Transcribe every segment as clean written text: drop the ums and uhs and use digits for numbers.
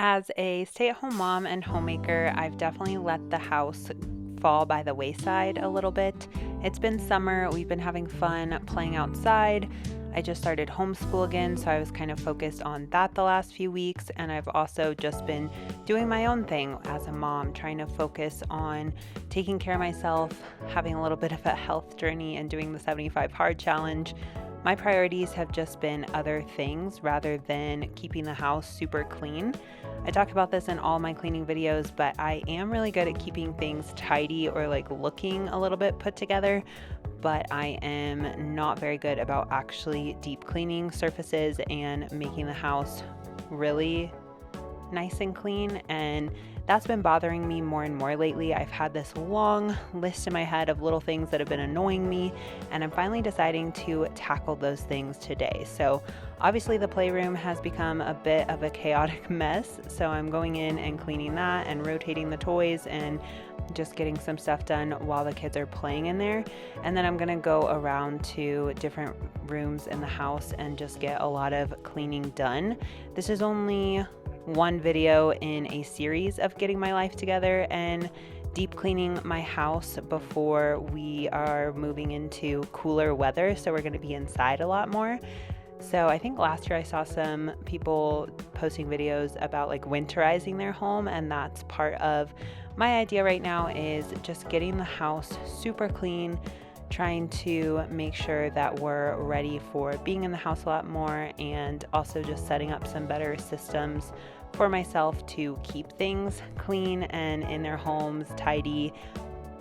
As a stay-at-home mom and homemaker, I've definitely let the house fall by the wayside a little bit. It's been summer, we've been having fun playing outside. I just started homeschool again, so I was kind of focused on that the last few weeks, and I've also just been doing my own thing as a mom, trying to focus on taking care of myself, having a little bit of a health journey, and doing the 75 Hard Challenge. My priorities have just been other things rather than keeping the house super clean. I talk about this in all my cleaning videos, but I am really good at keeping things tidy or like looking a little bit put together, but I am not very good about actually deep cleaning surfaces and making the house really nice and clean, and that's been bothering me more and more lately. I've had this long list in my head of little things that have been annoying me, and I'm finally deciding to tackle those things today. So obviously the playroom has become a bit of a chaotic mess, so I'm going in and cleaning that and rotating the toys and just getting some stuff done while the kids are playing in there. And then I'm gonna go around to different rooms in the house and just get a lot of cleaning done. This is only one video in a series of getting my life together and deep cleaning my house before we are moving into cooler weather. So we're going to be inside a lot more. So I think last year I saw some people posting videos about like winterizing their home, and that's part of my idea right now, is just getting the house super clean, trying to make sure that we're ready for being in the house a lot more, and also just setting up some better systems for myself to keep things clean and in their homes tidy,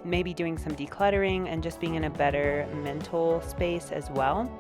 maybe doing some decluttering and just being in a better mental space as well.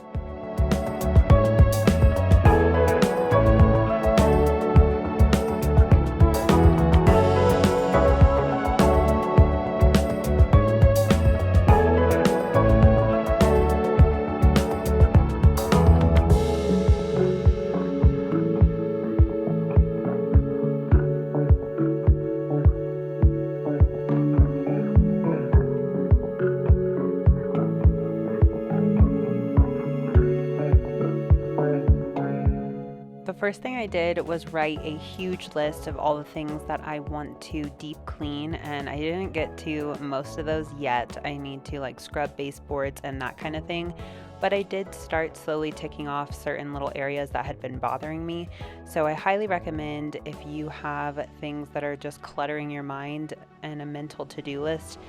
The first thing I did was write a huge list of all the things that I want to deep clean, and I didn't get to most of those yet. I need to like scrub baseboards and that kind of thing, but I did start slowly ticking off certain little areas that had been bothering me. So I highly recommend, if you have things that are just cluttering your mind and a mental to-do list,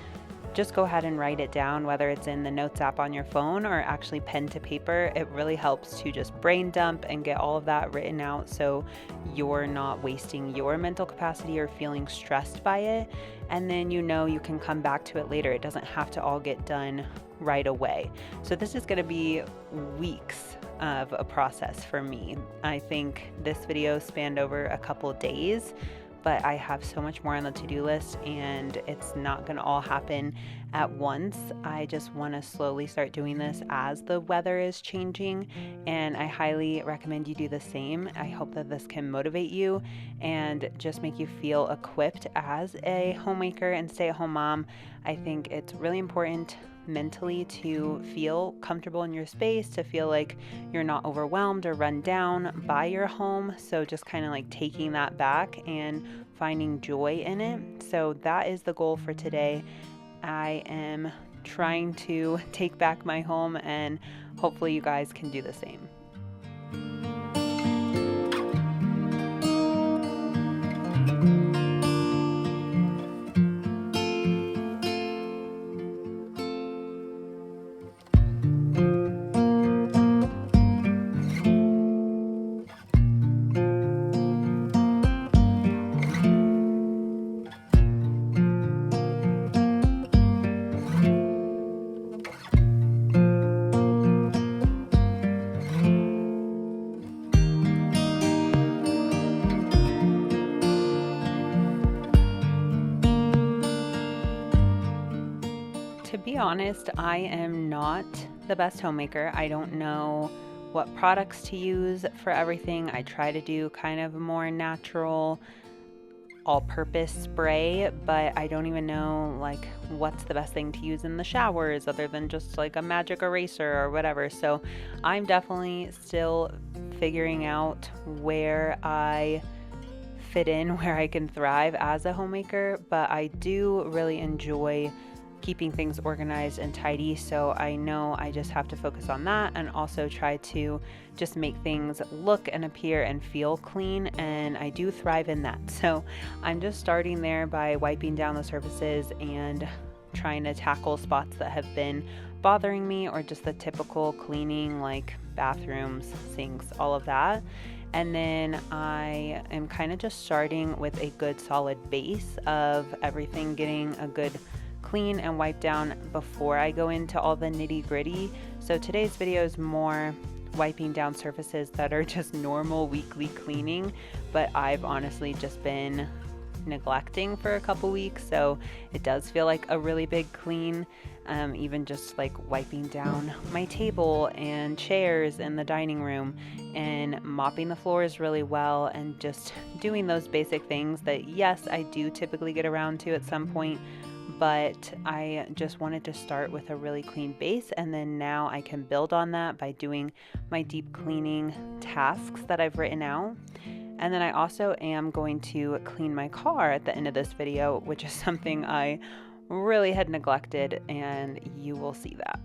just go ahead and write it down, whether it's in the notes app on your phone or actually pen to paper. It really helps to just brain dump and get all of that written out, so you're not wasting your mental capacity or feeling stressed by it. And then you can come back to it later. It doesn't have to all get done right away. So this is going to be weeks of a process for me. I think this video spanned over a couple days, but I have so much more on the to-do list, and it's not going to all happen at once. I just want to slowly start doing this as the weather is changing, and I highly recommend you do the same. I hope that this can motivate you and just make you feel equipped as a homemaker and stay-at-home mom. I think it's really important mentally to feel comfortable in your space, to feel like you're not overwhelmed or run down by your home. So just kind of like taking that back and finding joy in it. So that is the goal for today. I am trying to take back my home, and hopefully you guys can do the same. To be honest, I am not the best homemaker. I don't know what products to use for everything. I try to do kind of a more natural, all-purpose spray, but I don't even know like what's the best thing to use in the showers other than just like a magic eraser or whatever. So I'm definitely still figuring out where I fit in where I can thrive as a homemaker, but I do really enjoy keeping things organized and tidy. So I know I just have to focus on that and also try to just make things look and appear and feel clean. And I do thrive in that. So I'm just starting there by wiping down the surfaces and trying to tackle spots that have been bothering me, or just the typical cleaning like bathrooms, sinks, all of that. And then I am kind of just starting with a good solid base of everything, getting a good clean and wipe down before I go into all the nitty gritty. So today's video is more wiping down surfaces that are just normal weekly cleaning, but I've honestly just been neglecting for a couple weeks, so it does feel like a really big clean. Even just like wiping down my table and chairs in the dining room and mopping the floors really well, and just doing those basic things that, yes, I do typically get around to at some point, but I just wanted to start with a really clean base, and then now I can build on that by doing my deep cleaning tasks that I've written out. And then I also am going to clean my car at the end of this video, which is something I really had neglected, and you will see that.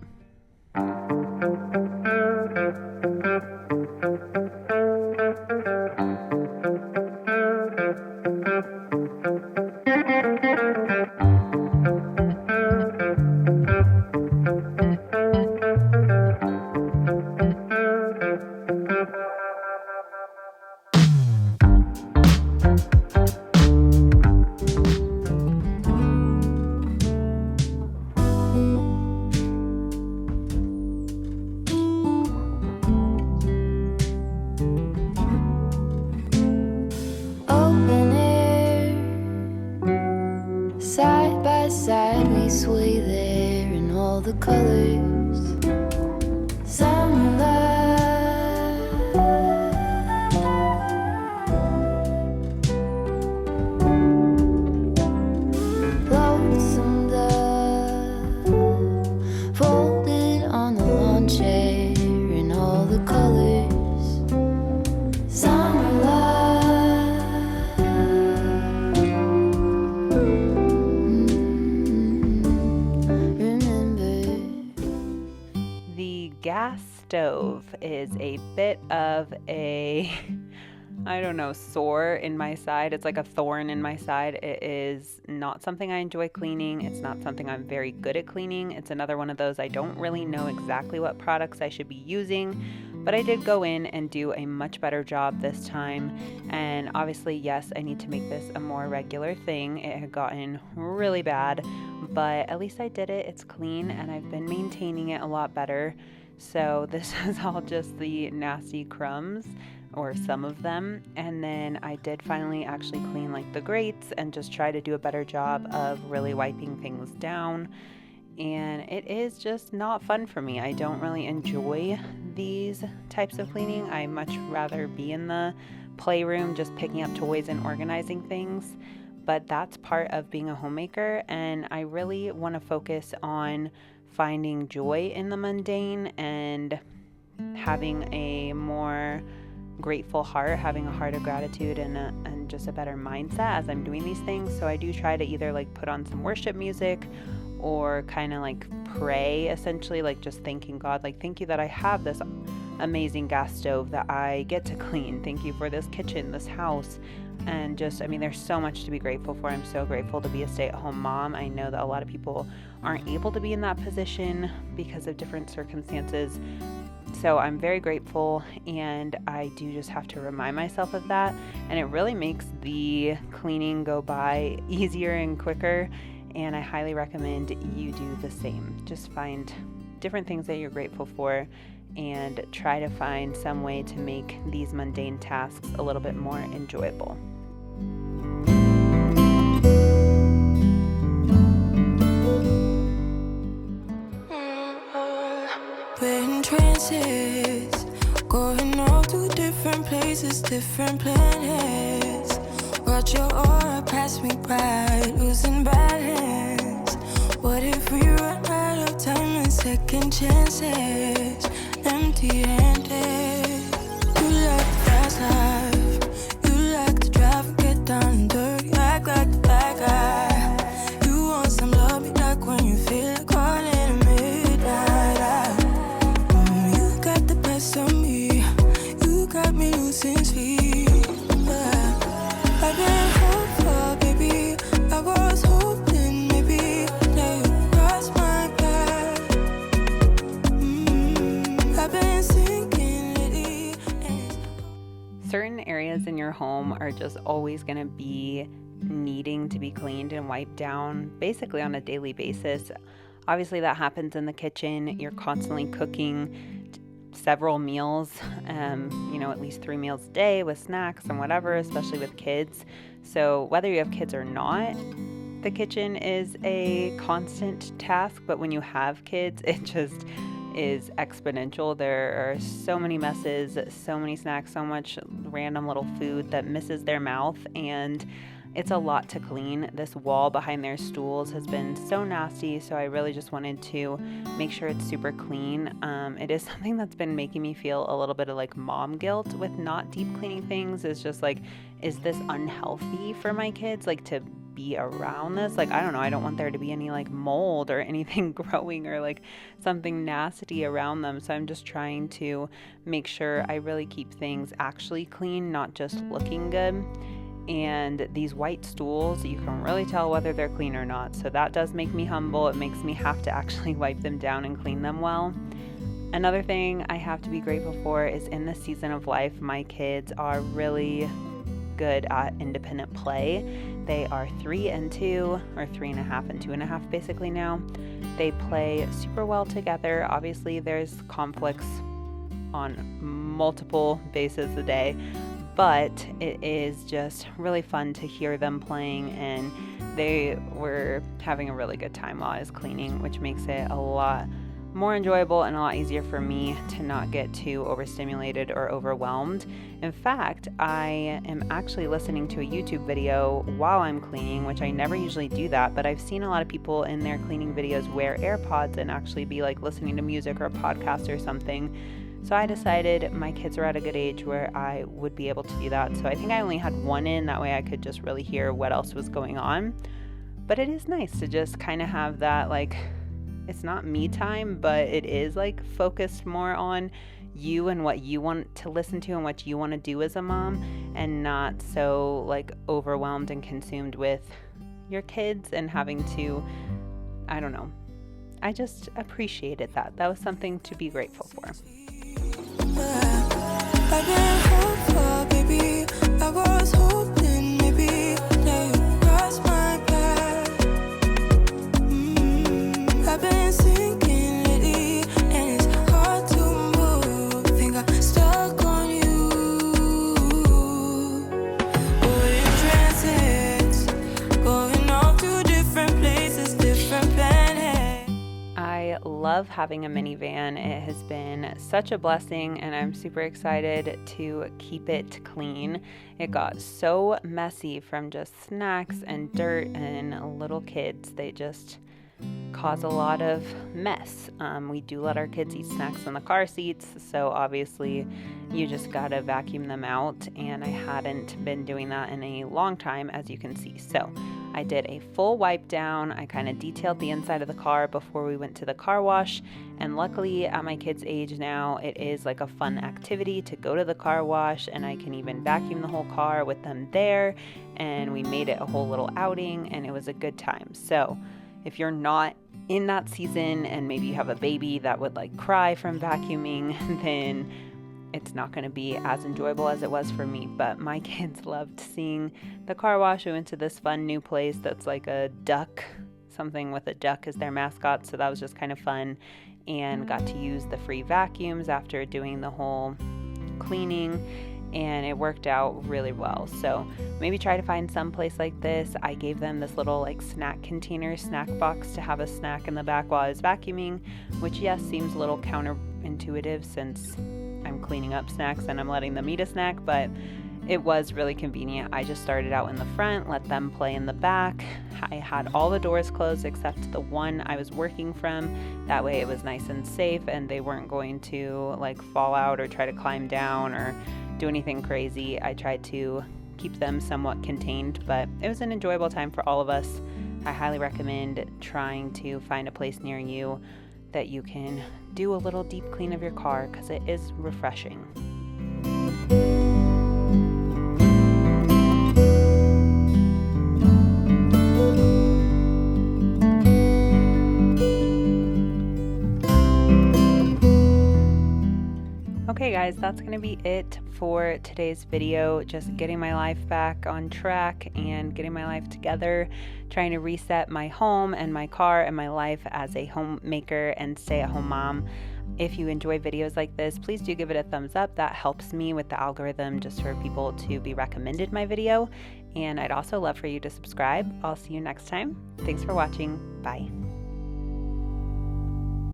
Side by side we sway there in all the colors. Summer love, lonesome dove, folded on the lawn chair in all the colors. Summer gas stove is a bit of a, I don't know, sore in my side. It's like a thorn in my side. It is not something I enjoy cleaning. It's not something I'm very good at cleaning. It's another one of those I don't really know exactly what products I should be using, but I did go in and do a much better job this time. And obviously, yes, I need to make this a more regular thing. It had gotten really bad, but at least I did it. It's clean, and I've been maintaining it a lot better. So this is all just the nasty crumbs, or some of them. And then I did finally actually clean like the grates and just try to do a better job of really wiping things down. And it is just not fun for me. I don't really enjoy these types of cleaning. I much rather be in the playroom just picking up toys and organizing things. But that's part of being a homemaker, and I really want to focus on finding joy in the mundane and having a more grateful heart, having a heart of gratitude and just a better mindset as I'm doing these things. So I do try to either like put on some worship music or kind of like pray, essentially, like just thanking God, like, thank you that I have this amazing gas stove that I get to clean. Thank you for this kitchen, this house. And just, I mean, there's so much to be grateful for. I'm so grateful to be a stay-at-home mom. I know that a lot of people aren't able to be in that position because of different circumstances. So I'm very grateful, and I do just have to remind myself of that. And it really makes the cleaning go by easier and quicker. And I highly recommend you do the same. Just find different things that you're grateful for and try to find some way to make these mundane tasks a little bit more enjoyable. We're in trances, going all to different places, different planets. Watch your aura pass me by, losing balance. What if we run out of time and second chances? Empty-handed. You like the fast life, you like to drive and get your home are just always going to be needing to be cleaned and wiped down basically on a daily basis. Obviously that happens in the kitchen. You're constantly cooking several meals, at least 3 meals a day with snacks and whatever, especially with kids. So whether you have kids or not, the kitchen is a constant task, but when you have kids, it just is exponential. There are so many messes, so many snacks, so much random little food that misses their mouth, and it's a lot to clean. This wall behind their stools has been so nasty, so I really just wanted to make sure it's super clean. It is something that's been making me feel a little bit of like mom guilt with not deep cleaning things. It's just like, is this unhealthy for my kids? Like to be around this? Like, I don't know. I don't want there to be any like mold or anything growing or like something nasty around them. So I'm just trying to make sure I really keep things actually clean, not just looking good. And these white stools, you can really tell whether they're clean or not. So that does make me humble. It makes me have to actually wipe them down and clean them well. Another thing I have to be grateful for is in this season of life, my kids are really good at independent play. They are 3 and 2, or 3.5 and 2.5 basically now. They play super well together. Obviously there's conflicts on multiple bases a day, but it is just really fun to hear them playing, and they were having a really good time while I was cleaning, which makes it a lot more enjoyable and a lot easier for me to not get too overstimulated or overwhelmed. In fact, I am actually listening to a YouTube video while I'm cleaning, which I never usually do that, but I've seen a lot of people in their cleaning videos wear AirPods and actually be like listening to music or a podcast or something. So I decided my kids are at a good age where I would be able to do that. So I think I only had one in, that way I could just really hear what else was going on. But it is nice to just kind of have that, like, it's not me time, but it is like focused more on you and what you want to listen to and what you want to do as a mom, and not so like overwhelmed and consumed with your kids and having to, I don't know. I just appreciated that. That was something to be grateful for. I've been hopeful, baby. I was hoping maybe that you crossed my path. I've been sinking lately, and it's hard to move. Think I'm stuck on you. We're in transits, going off to different places, different planets. I love having a minivan. It has been such a blessing, and I'm super excited to keep it clean. It got so messy from just snacks and dirt and little kids. They just cause a lot of mess. We do let our kids eat snacks in the car seats, so obviously you just gotta vacuum them out, and I hadn't been doing that in a long time, as you can see. So I did a full wipe down. I kind of detailed the inside of the car before we went to the car wash, and luckily at my kids' age now, it is like a fun activity to go to the car wash, and I can even vacuum the whole car with them there, and we made it a whole little outing, and it was a good time. So if you're not in that season and maybe you have a baby that would like cry from vacuuming, then it's not going to be as enjoyable as it was for me. But my kids loved seeing the car wash. We went to this fun new place that's like a duck, something with a duck as their mascot, so that was just kind of fun, and got to use the free vacuums after doing the whole cleaning, and it worked out really well. So maybe try to find some place like this. I gave them this little like snack container, snack box to have a snack in the back while I was vacuuming, which yes, seems a little counterintuitive since I'm cleaning up snacks and I'm letting them eat a snack, but it was really convenient. I just started out in the front, let them play in the back. I had all the doors closed except the one I was working from. That way it was nice and safe, and they weren't going to like fall out or try to climb down or do anything crazy. I tried to keep them somewhat contained, but it was an enjoyable time for all of us. I highly recommend trying to find a place near you that you can do a little deep clean of your car, because it is refreshing. Okay guys, guys, that's going to be it for today's video. Just getting my life back on track and getting my life together, trying to reset my home and my car and my life as a homemaker and stay-at-home mom. If you enjoy videos like this, please do give it a thumbs up. That helps me with the algorithm just for people to be recommended my video. And I'd also love for you to subscribe. I'll see you next time. Thanks for watching. Bye.